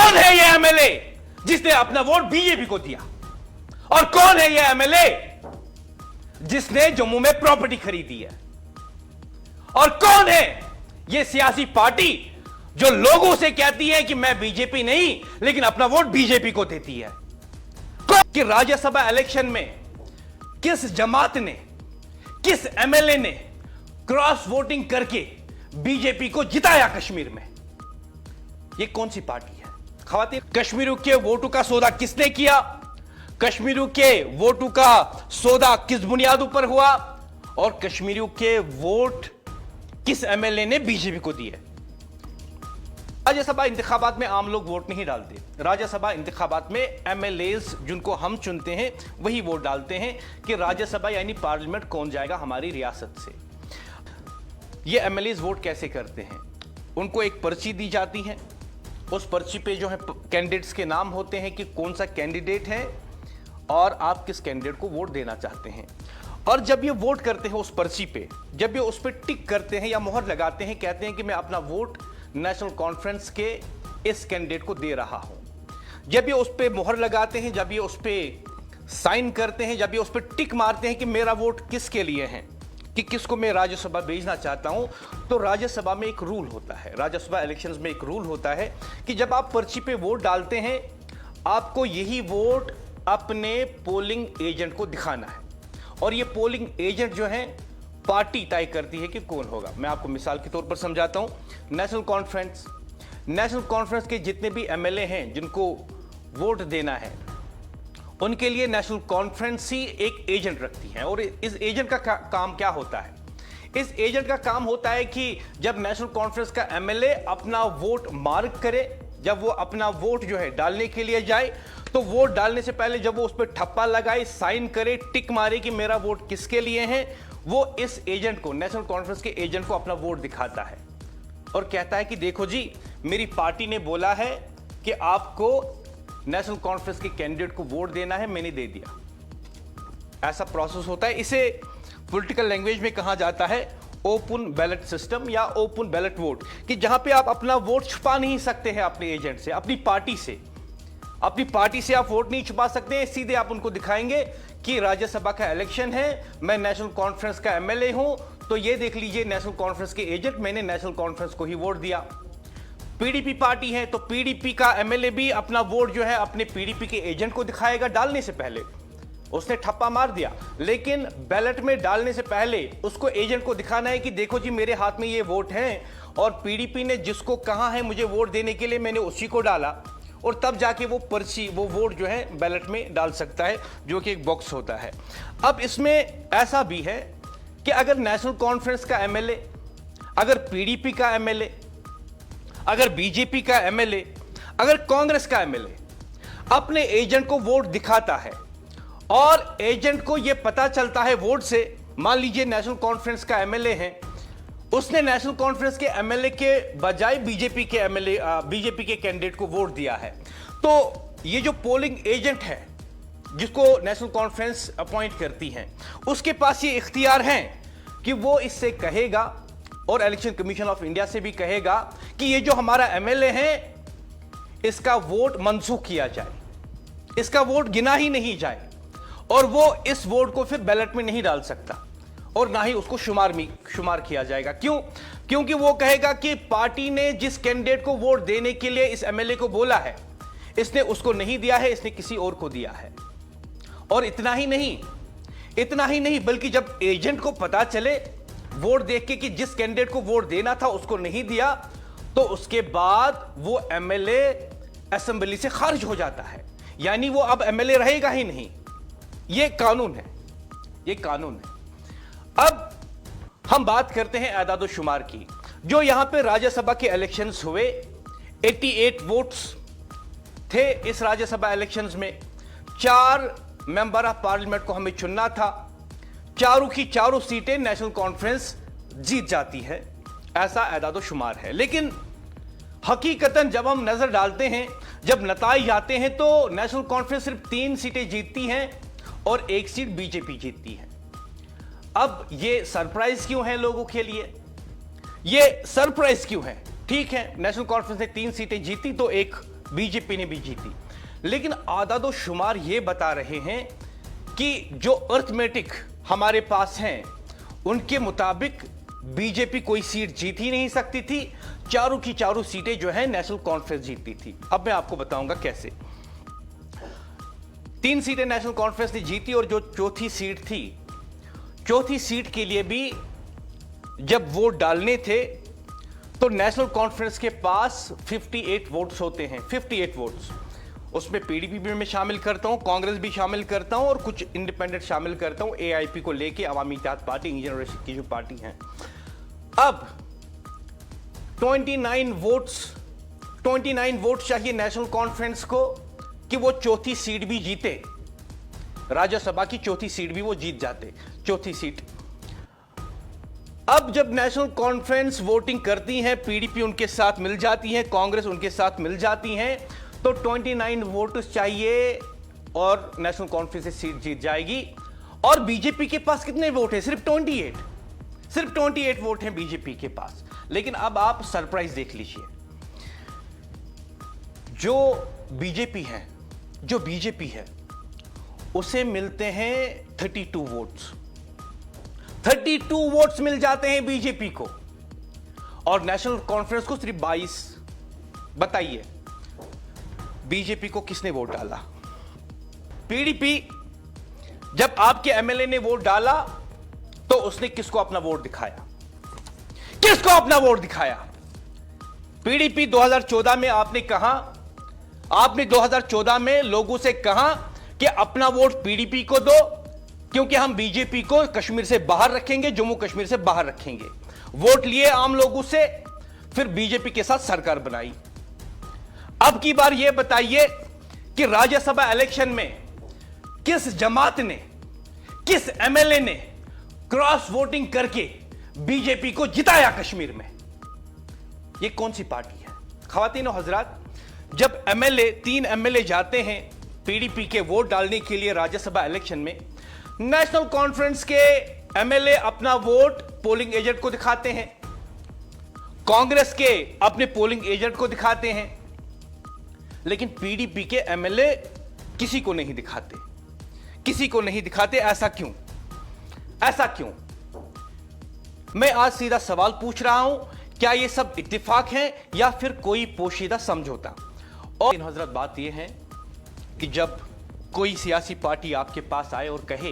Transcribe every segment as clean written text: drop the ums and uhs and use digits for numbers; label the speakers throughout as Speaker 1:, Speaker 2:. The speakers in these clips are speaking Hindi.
Speaker 1: कौन है ये एमएलए जिसने अपना वोट बीजेपी को दिया? और कौन है ये एमएलए जिसने जम्मू में प्रॉपर्टी खरीदी है? और कौन है ये सियासी पार्टी जो लोगों से कहती है कि मैं बीजेपी नहीं लेकिन अपना वोट बीजेपी को देती है? कि राज्यसभा इलेक्शन में किस जमात ने, किस एमएलए ने क्रॉस वोटिंग करके बीजेपी को जिताया कश्मीर में? ये कौन सी पार्टी है? खवातीन, कश्मीरियों के वोटों का सौदा किसने किया? कश्मीरियों के वोटों का सौदा किस बुनियाद पर हुआ? और कश्मीरियों के वोट किस एमएलए ने बीजेपी को दिए? राज्यसभा इंतखाबात में आम लोग वोट नहीं डालते। राज्यसभा इंतखाबात में एमएलएज जिनको हम चुनते हैं वही वोट डालते हैं कि राज्यसभा यानी पार्लियामेंट कौन जाएगा हमारी रियासत से। ये एमएलएज वोट कैसे करते हैं? उनको एक पर्ची दी जाती है, उस पर्ची पे जो है कैंडिडेट्स के नाम होते हैं कि कौन सा कैंडिडेट है और आप किस कैंडिडेट को वोट देना चाहते हैं। और जब ये वोट करते हैं उस पर्ची पे, जब ये उस पर टिक करते हैं या मोहर लगाते हैं, कहते हैं कि मैं अपना वोट नेशनल कॉन्फ्रेंस के इस कैंडिडेट को दे रहा हूं। जब ये उस पे मोहर लगाते हैं, जब ये उस पे साइन करते हैं, जब ये उस पे टिक मारते हैं कि मेरा वोट किसके लिए है, कि किसको मैं राज्यसभा भेजना चाहता हूं, तो राज्यसभा में एक रूल होता है, राज्यसभा इलेक्शंस में एक रूल होता है कि जब आप पर्ची पे वोट डालते हैं आपको यही वोट अपने पोलिंग एजेंट को दिखाना है। और ये पोलिंग एजेंट जो है पार्टी तय करती है कि कौन होगा। मैं आपको मिसाल के तौर पर समझाता हूं। नेशनल कॉन्फ्रेंस के जितने भी एमएलए हैं जिनको वोट देना है उनके लिए नेशनल कॉन्फ्रेंस ही एक एजेंट रखती है। और इस एजेंट का काम क्या होता है? इस एजेंट का काम होता है कि जब नेशनल कॉन्फ्रेंस का एमएलए अपना वोट मार्क करे, जब वो अपना वोट जो है डालने के लिए जाए, तो वोट डालने से पहले जब वो उस पर ठप्पा लगाए, साइन करे, टिक मारे कि मेरा वोट किसके लिए है, वो इस एजेंट को, नेशनल कॉन्फ्रेंस के एजेंट को अपना वोट दिखाता है और कहता है कि देखो जी, मेरी पार्टी ने बोला है कि आपको नेशनल कॉन्फ्रेंस के कैंडिडेट को वोट देना है, मैंने दे दिया। ऐसा प्रोसेस होता है। इसे पॉलिटिकल लैंग्वेज में कहा जाता है ओपन बैलेट सिस्टम या ओपन बैलेट वोट, कि जहां पे आप अपना वोट छुपा नहीं सकते हैं अपने एजेंट से, अपनी पार्टी से। अपनी पार्टी से आप वोट नहीं छुपा सकते हैं, सीधे आप उनको दिखाएंगे कि राज्यसभा का इलेक्शन है, मैं नेशनल कॉन्फ्रेंस का एमएलए हूं, तो ये देख लीजिए नेशनल कॉन्फ्रेंस के एजेंट, मैंने नेशनल कॉन्फ्रेंस को ही वोट दिया। पीडीपी पार्टी है तो पीडीपी का एमएलए भी अपना वोट जो है अपने पीडीपी के एजेंट को दिखाएगा। डालने से पहले उसने ठप्पा मार दिया, लेकिन बैलेट में डालने से पहले उसको एजेंट को दिखाना है कि देखो जी, मेरे हाथ में ये वोट है और पीडीपी ने जिसको कहा है मुझे वोट देने के लिए, मैंने उसी को डाला। और तब जाके वो पर्ची, वो वोट जो है बैलेट में डाल सकता है, जो कि एक बॉक्स होता है। अब इसमें ऐसा भी है कि अगर नेशनल कॉन्फ्रेंस का एमएलए, अगर पीडीपी का एमएलए, अगर बीजेपी का एमएलए, अगर कांग्रेस का एमएलए अपने एजेंट को वोट दिखाता है और एजेंट को यह पता चलता है वोट से, मान लीजिए नेशनल कॉन्फ्रेंस का एमएलए है, उसने नेशनल कॉन्फ्रेंस के एमएलए के बजाय बीजेपी के एमएलए, बीजेपी के कैंडिडेट को वोट दिया है, तो ये जो पोलिंग एजेंट है जिसको नेशनल कॉन्फ्रेंस अपॉइंट करती है, उसके पास ये इख्तियार है कि वो इससे कहेगा और इलेक्शन कमीशन ऑफ इंडिया से भी कहेगा कि ये जो हमारा एमएलए है इसका वोट मनसूख किया जाए, इसका वोट गिना ही नहीं जाए, और वो इस वोट को फिर बैलेट में नहीं डाल सकता और ना ही उसको शुमार किया जाएगा। क्यों? क्योंकि वो कहेगा कि पार्टी ने जिस कैंडिडेट को वोट देने के लिए इस एमएलए को बोला है, इसने उसको नहीं दिया है, इसने किसी और को दिया है। और इतना ही नहीं, बल्कि जब एजेंट को पता चले वोट देख के कि जिस कैंडिडेट को वोट देना था उसको नहीं दिया, तो उसके बाद वो एमएलए असेंबली से खारिज हो जाता है, यानी वो अब एमएलए रहेगा ही नहीं। ये कानून है, ये कानून है। अब हम बात करते हैं एदाद शुमार की। जो यहां पे राज्यसभा के इलेक्शंस हुए, 88 वोट्स थे इस राज्यसभा इलेक्शंस में। 4 मेंबर ऑफ पार्लियामेंट को हमें चुनना था, चारों की चारों सीटें नेशनल कॉन्फ्रेंस जीत जाती है, ऐसा एदाद शुमार है। लेकिन हकीकतन जब हम नजर डालते हैं, जब नताइज आते हैं, तो नेशनल कॉन्फ्रेंस सिर्फ 3 सीटें जीतती हैं और 1 सीट बीजेपी जीतती है। अब ये सरप्राइज क्यों है लोगों के लिए? ये सरप्राइज क्यों है? ठीक है, नेशनल कॉन्फ्रेंस ने 3 सीटें जीती तो 1 बीजेपी ने भी जीती, लेकिन आदादो शुमार ये बता रहे हैं कि जो अर्थमेटिक हमारे पास हैं उनके मुताबिक बीजेपी कोई सीट जीत ही नहीं सकती थी, चारों की चारों सीटें जो है नेशनल कॉन्फ्रेंस जीतती थी। अब मैं आपको बताऊंगा कैसे। 3 सीटें नेशनल कॉन्फ्रेंस ने जीती और जो चौथी सीट थी, चौथी सीट के लिए भी जब वोट डालने थे तो नेशनल कॉन्फ्रेंस के पास 58 वोट्स होते हैं, 58 वोट्स। उसमें पीडीपी भी मैं शामिल करता हूं, कांग्रेस भी शामिल करता हूं और कुछ इंडिपेंडेंट शामिल करता हूं, एआईपी को लेके, अवामी इत्तेहाद पार्टी, इंडियन जनरेशन की जो पार्टी है। अब 29 वोट्स चाहिए नेशनल कॉन्फ्रेंस को कि वो चौथी सीट भी जीते, राज्यसभा की चौथी सीट भी वो जीत जाते, चौथी सीट। अब जब नेशनल कॉन्फ्रेंस वोटिंग करती है, पीडीपी उनके साथ मिल जाती है, कांग्रेस उनके साथ मिल जाती है, तो 29 वोट्स चाहिए और नेशनल कॉन्फ्रेंस से सीट जीत जाएगी। और बीजेपी के पास कितने वोट हैं? सिर्फ 28, सिर्फ 28 वोट हैं बीजेपी के पास। लेकिन अब आप सरप्राइज देख लीजिए, जो बीजेपी है उसे मिलते हैं 32 वोट्स, 32 वोट्स मिल जाते हैं बीजेपी को और नेशनल कॉन्फ्रेंस को सिर्फ 22। बताइए बीजेपी को किसने वोट डाला? पीडीपी जब आपके एमएलए ने वोट डाला तो उसने किसको अपना वोट दिखाया? किसको अपना वोट दिखाया? पीडीपी 2014 में आपने 2014 में लोगों से कहा कि अपना वोट पीडीपी को दो क्योंकि हम बीजेपी को कश्मीर से बाहर रखेंगे, जम्मू कश्मीर से बाहर रखेंगे। वोट लिए आम लोगों से, फिर बीजेपी के साथ सरकार बनाई। अब की बार यह बताइए कि राज्यसभा इलेक्शन में किस जमात ने, किस एमएलए ने क्रॉस वोटिंग करके बीजेपी को जिताया कश्मीर में? यह कौन सी पार्टी है? ख्वातीन और हजरात, जब एमएलए 3 एमएलए जाते हैं पीडीपी के वोट डालने के लिए राज्यसभा इलेक्शन में, नेशनल कॉन्फ्रेंस के एमएलए अपना वोट पोलिंग एजेंट को दिखाते हैं, कांग्रेस के अपने पोलिंग एजेंट को दिखाते हैं, लेकिन पीडीपी के एमएलए किसी को नहीं दिखाते, किसी को नहीं दिखाते। ऐसा क्यों? ऐसा क्यों? मैं आज सीधा सवाल पूछ रहा हूं, क्या यह सब इत्तेफाक है या फिर कोई पोशीदा समझौता? और इन हजरत बात यह है कि जब कोई सियासी पार्टी आपके पास आए और कहे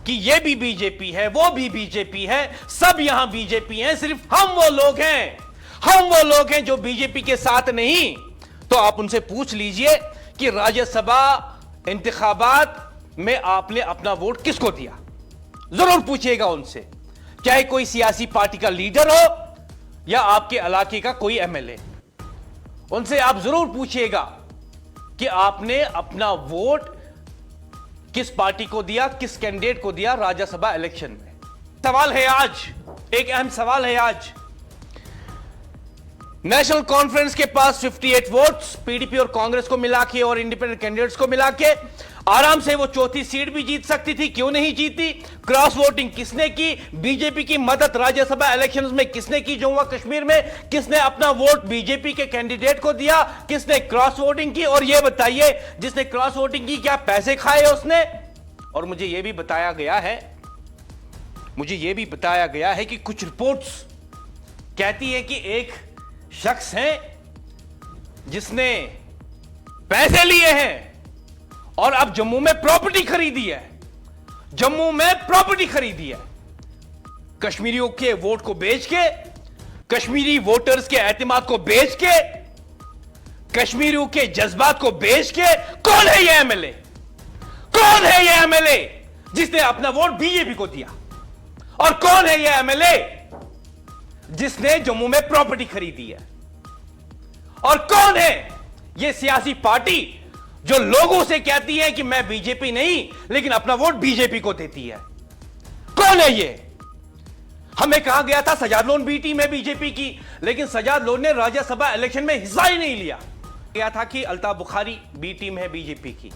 Speaker 1: कि यह भी बीजेपी है, वो भी बीजेपी है, सब यहां बीजेपी हैं, सिर्फ हम वो लोग हैं जो बीजेपी के साथ नहीं, तो आप उनसे पूछ लीजिए कि राज्यसभा इंतखाबात में आपने अपना वोट किसको दिया? जरूर पूछिएगा उनसे, चाहे कोई सियासी पार्टी का लीडर हो या आपके इलाके का कोई एमएलए। उनसे आप जरूर पूछिएगा कि आपने अपना वोट किस पार्टी को दिया, किस कैंडिडेट को दिया राज्यसभा इलेक्शन में। सवाल है आज, एक अहम सवाल है आज। नेशनल कॉन्फ्रेंस के पास 58 वोट्स, पीडीपी और कांग्रेस को मिला के और इंडिपेंडेंट कैंडिडेट्स को मिला के आराम से वो चौथी सीट भी जीत सकती थी, क्यों नहीं जीती? क्रॉस वोटिंग किसने की? बीजेपी की मदद राज्यसभा इलेक्शंस में किसने की? जम्मू कश्मीर में किसने अपना वोट बीजेपी के कैंडिडेट को दिया? किसने क्रॉस वोटिंग की? और ये बताइए, जिसने क्रॉस वोटिंग की क्या पैसे खाए उसने? और मुझे यह भी बताया गया है कि कुछ रिपोर्ट्स कहती है कि एक शख्स है जिसने पैसे लिए हैं और अब जम्मू में प्रॉपर्टी खरीदी है, कश्मीरियों के वोट को बेच के, कश्मीरी वोटर्स के एतमाद को बेच के, कश्मीरियों के जज्बात को बेच के। कौन है यह एमएलए? कौन है यह एमएलए जिसने अपना वोट बीजेपी को दिया? और कौन है यह एमएलए जिसने जम्मू में प्रॉपर्टी खरीदी है? और कौन है यह सियासी पार्टी जो लोगों से कहती है कि मैं बीजेपी नहीं लेकिन अपना वोट बीजेपी को देती है? कौन है ये? हमें कहा गया था सजाद लोन बी टीम है बीजेपी की, लेकिन सजाद लोन ने राज्यसभा इलेक्शन में हिस्सा ही नहीं लिया। गया था कि अल्ताफ बुखारी बी टीम है बीजेपी की,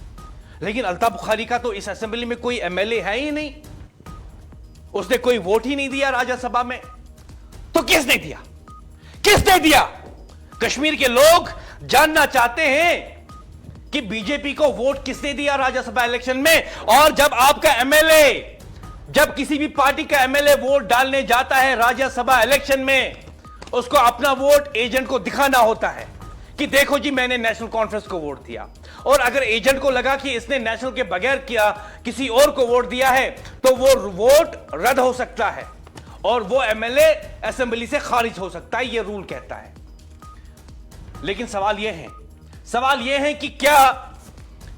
Speaker 1: लेकिन अल्ताफ बुखारी का तो इस असेंबली में कोई एमएलए है ही नहीं, उसने कोई वोट ही नहीं दिया राज्यसभा में। तो किसने दिया? कश्मीर के लोग जानना चाहते हैं कि बीजेपी को वोट किसने दिया राज्यसभा इलेक्शन में। और जब आपका एमएलए, जब किसी भी पार्टी का एमएलए वोट डालने जाता है राज्यसभा इलेक्शन में, उसको अपना वोट एजेंट को दिखाना होता है कि देखो जी मैंने नेशनल कॉन्फ्रेंस को वोट दिया। और अगर एजेंट को लगा कि इसने नेशनल के बगैर किया किसी और को वोट दिया है तो वो वोट रद्द हो सकता है और वो एमएलए असेंबली से खारिज हो सकता है, ये रूल कहता है। लेकिन सवाल यह है कि क्या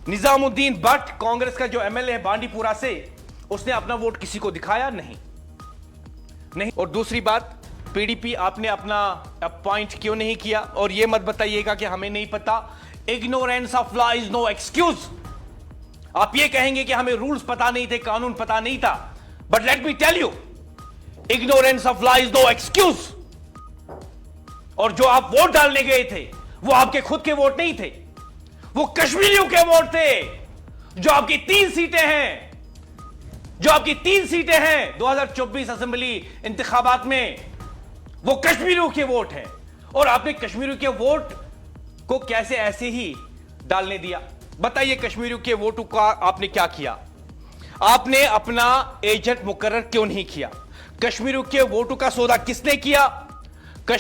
Speaker 1: निजामुद्दीन भट्ट, कांग्रेस का जो एमएलए है बांडीपुरा से, उसने अपना वोट किसी को दिखाया? नहीं। और दूसरी बात, पीडीपी आपने अपना अपॉइंट क्यों नहीं किया? और यह मत बताइएगा कि हमें नहीं पता। Ignorance of law is no excuse. आप ये कहेंगे कि हमें रूल्स पता नहीं थे, कानून पता नहीं था, but let me tell you, ignorance of law is no excuse. और जो आप वोट डालने गए थे वो आपके खुद के वोट नहीं थे, वो कश्मीरियों के वोट थे। जो आपकी 3 सीटें हैं 2024 असेंबली इंतखाबात में, वो कश्मीरियों के वोट हैं। और आपने कश्मीरियों के वोट को कैसे ऐसे ही डालने दिया? बताइए, कश्मीरियों के वोटों का आपने क्या किया? आपने अपना एजेंट मुकर्रर क्यों नहीं किया? कश्मीरियों के वोटों का सौदा किसने किया?